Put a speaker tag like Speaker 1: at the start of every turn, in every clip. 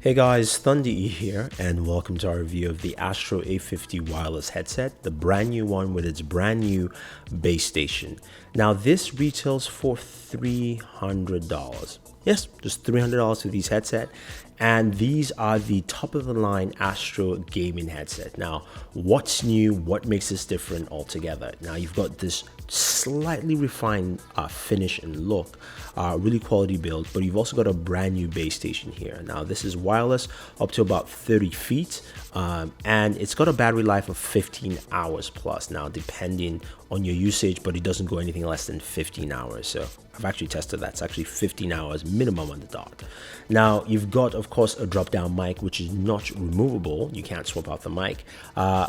Speaker 1: Hey guys, Thunder E here, and welcome to our review of the ASTRO A50 Wireless headset, the brand new one with its brand new base station. Now this retails for $300. Yes, just $300 for these headset, and these are the top of the line Astro gaming headset. Now, what's new? What makes this different altogether? Now you've got this slightly refined finish and look, really quality build, but you've also got a brand new base station here. Now this is wireless up to about 30 feet, and it's got a battery life of 15 hours plus. Now depending on your usage, but it doesn't go anything less than 15 hours. So I've actually tested that. It's actually 15 hours minimum on the dot. Now you've got, of course, a drop down mic, which is not removable. You can't swap out the mic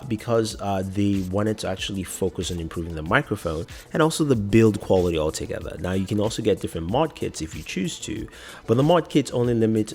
Speaker 1: because they wanted to actually focus on improving the microphone and also the build quality altogether. Now you can also get different mod kits if you choose to, but the mod kits only limit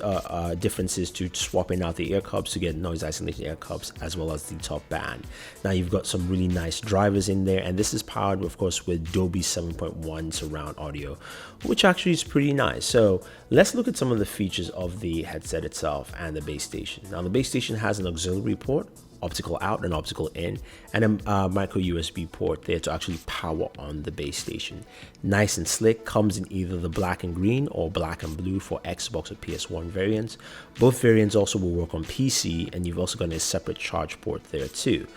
Speaker 1: differences to swapping out the ear cups to get noise isolation ear cups as well as the top band. Now you've got some really nice drivers in there, and this is powered, of course, with Dolby 7.1 surround audio, which actually is pretty nice. So let's look at some of the features of the headset itself and the base station. Now the base station has an auxiliary port, optical out and optical in, and a micro USB port there to actually power on the base station. Nice and slick, comes in either the black and green or black and blue for Xbox or PS1 variants. Both variants also will work on PC, and you've also got a separate charge port there too,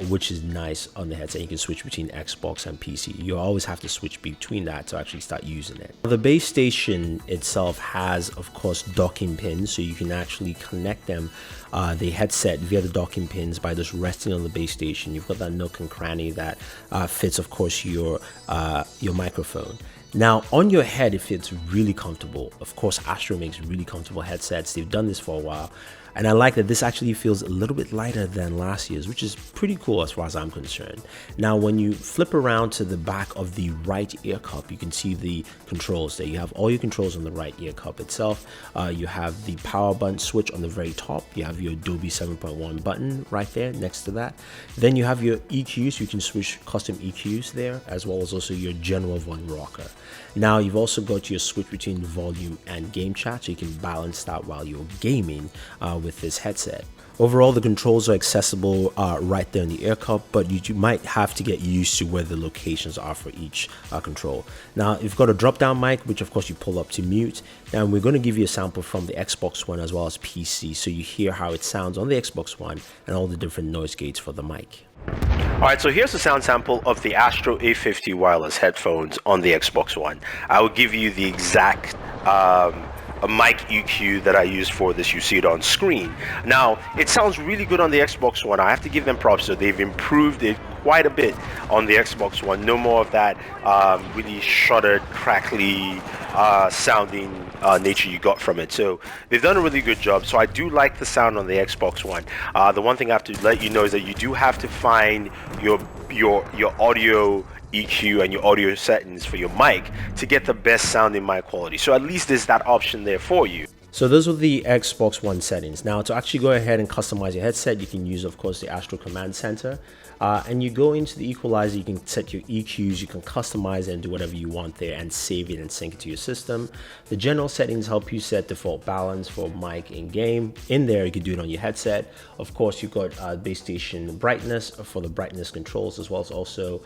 Speaker 1: which is nice on the headset. You can switch between Xbox and PC. You always have to switch between that to actually start using it. The base station itself has, of course, docking pins, so you can actually connect them, the headset, via the docking pins by just resting on the base station. You've got that nook and cranny that fits, of course, your microphone. Now on your head, it fits really comfortable. Of course, Astro makes really comfortable headsets. They've done this for a while, and I like that this actually feels a little bit lighter than last year's, which is pretty cool as far as I'm concerned. Now when you flip around to the back of the right ear cup, you can see the controls there. You have all your controls on the right ear cup itself. You have the power button switch on the very top. You have your Dolby 7.1 button right there next to that. Then you have your EQs. You can switch custom EQs there, as well as also your general volume rocker. Now you've also got your switch between volume and game chat, so you can balance that while you're gaming with this headset. Overall, the controls are accessible right there in the ear cup, but you might have to get used to where the locations are for each control. Now you've got a drop down mic, which of course you pull up to mute. Now we're going to give you a sample from the Xbox One as well as PC, so you hear how it sounds on the Xbox One and all the different noise gates for the mic. Alright, so here's a sound sample of the Astro A50 Wireless headphones on the Xbox One. I will give you the exact a mic EQ that I used for this. You see it on screen. Now, it sounds really good on the Xbox One. I have to give them props, so they've improved it quite a bit on the Xbox One. No more of that really shuddered, crackly sounding nature you got from it. So they've done a really good job. So I do like the sound on the Xbox One. The one thing I have to let you know is that you do have to find your audio EQ and your audio settings for your mic to get the best sounding mic quality. So at least there's that option there for you. So those are the Xbox One settings. Now to actually go ahead and customize your headset, you can use, of course, the Astro Command Center. And you go into the equalizer, you can set your EQs, you can customize it and do whatever you want there and save it and sync it to your system. The general settings help you set default balance for mic in game. In there, you can do it on your headset. Of course, you've got base station brightness for the brightness controls, as well as also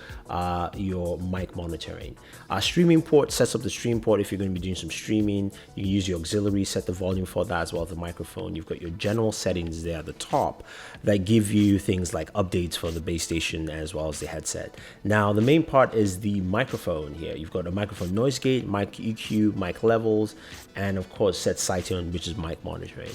Speaker 1: your mic monitoring. Streaming port sets up the stream port if you're going to be doing some streaming. You can use your auxiliary, set the volume for that, as well as the microphone. You've got your general settings there at the top that give you things like updates for the base station as well as the headset. Now the main part is the microphone here. You've got a microphone noise gate, mic EQ, mic levels, and of course set side tone, which is mic monitoring.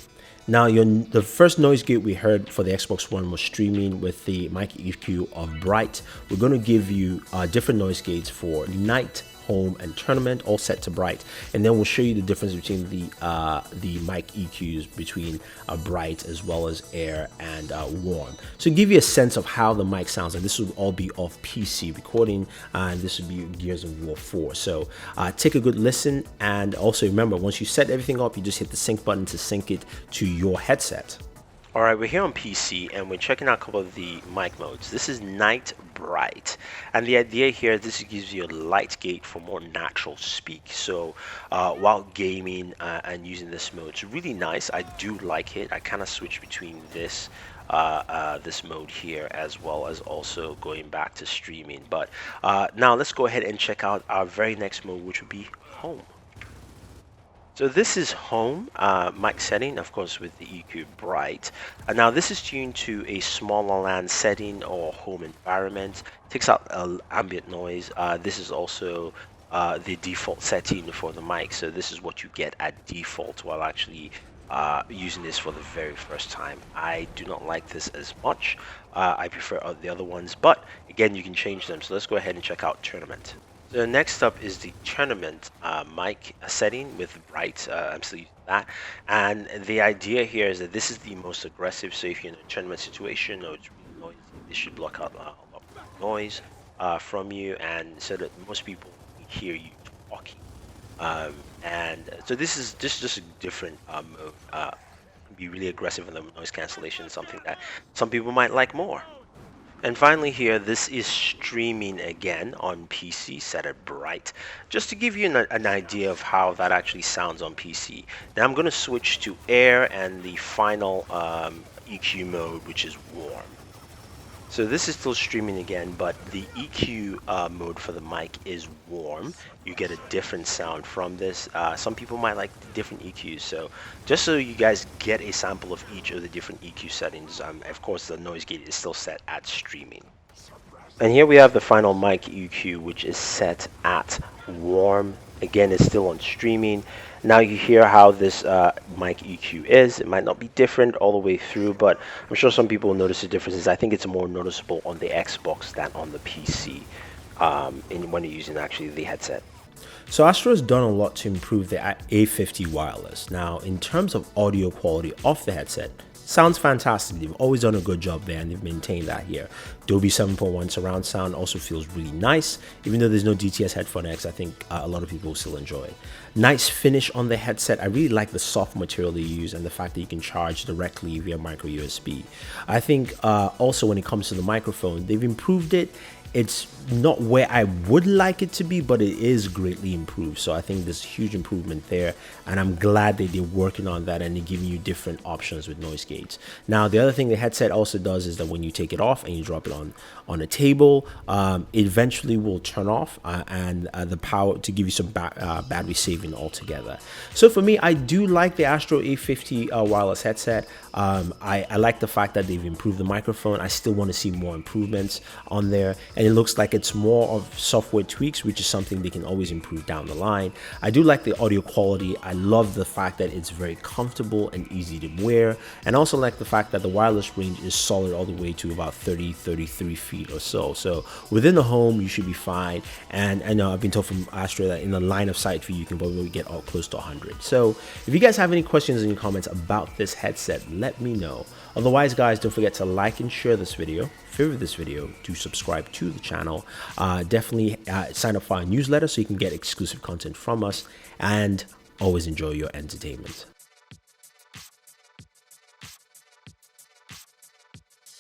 Speaker 1: Now the first noise gate we heard for the Xbox One was streaming with the mic EQ of bright. We're going to give you different noise gates for night, home, and tournament, all set to bright, and then we'll show you the difference between the mic EQs between bright as well as air and warm, so give you a sense of how the mic sounds. And this will all be off PC recording, and this will be Gears of War 4. So take a good listen, and also remember, once you set everything up, you just hit the sync button to sync it to your headset. All right, we're here on PC and we're checking out a couple of the mic modes. This is night bright, and the idea here, this gives you a light gate for more natural speak. So while gaming and using this mode, it's really nice. I do like it. I kind of switch between this mode here as well as also going back to streaming. But now let's go ahead and check out our very next mode, which would be home. So this is home mic setting, of course, with the EQ bright. And now this is tuned to a smaller LAN setting or home environment. Takes out ambient noise. This is also the default setting for the mic. So this is what you get at default while actually using this for the very first time. I do not like this as much. I prefer the other ones, but again, you can change them. So let's go ahead and check out tournament. So next up is the tournament mic setting with bright. I'm still using that. And the idea here is that this is the most aggressive. So if you're in a tournament situation or it's really noisy, this should block out a lot of noise from you, and so that most people can hear you talking. And so this is just a different mode. Be really aggressive in the noise cancellation, something that some people might like more. And finally here, this is streaming again on PC, set at bright, just to give you an idea of how that actually sounds on PC. Now I'm going to switch to air and the final EQ mode, which is warm. So this is still streaming again, but the EQ mode for the mic is warm. You get a different sound from this. Some people might like the different EQs. So just so you guys get a sample of each of the different EQ settings, of course the noise gate is still set at streaming. And here we have the final mic EQ, which is set at warm. Again, it's still on streaming. Now you hear how this mic EQ is. It might not be different all the way through, but I'm sure some people will notice the differences. I think it's more noticeable on the Xbox than on the PC when you're using actually the headset. So Astro has done a lot to improve the A50 Wireless. Now, in terms of audio quality off the headset, sounds fantastic. They've always done a good job there, and they've maintained that here. Dolby 7.1 surround sound also feels really nice. Even though there's no DTS Headphone X, I think a lot of people will still enjoy it. Nice finish on the headset. I really like the soft material they use and the fact that you can charge directly via micro USB. I think also when it comes to the microphone, they've improved it. It's not where I would like it to be, but it is greatly improved. So I think there's a huge improvement there, and I'm glad that they're working on that and they're giving you different options with noise gates. Now, the other thing the headset also does is that when you take it off and you drop it on a table, it eventually will turn off and the power to give you some battery saving altogether. So for me, I do like the Astro A50 wireless headset. I like the fact that they've improved the microphone. I still want to see more improvements on there, and it looks like it's more of software tweaks, which is something they can always improve down the line. I do like the audio quality. I love the fact that it's very comfortable and easy to wear, and also like the fact that the wireless range is solid all the way to about 33 feet or so. So within the home, you should be fine. And I know I've been told from Astro that in the line of sight view, you can probably get all close to 100. So if you guys have any questions in your comments about this headset, let me know. Otherwise, guys, don't forget to like and share this video, favorite this video, to subscribe to the channel. Definitely sign up for our newsletter so you can get exclusive content from us, and always enjoy your entertainment.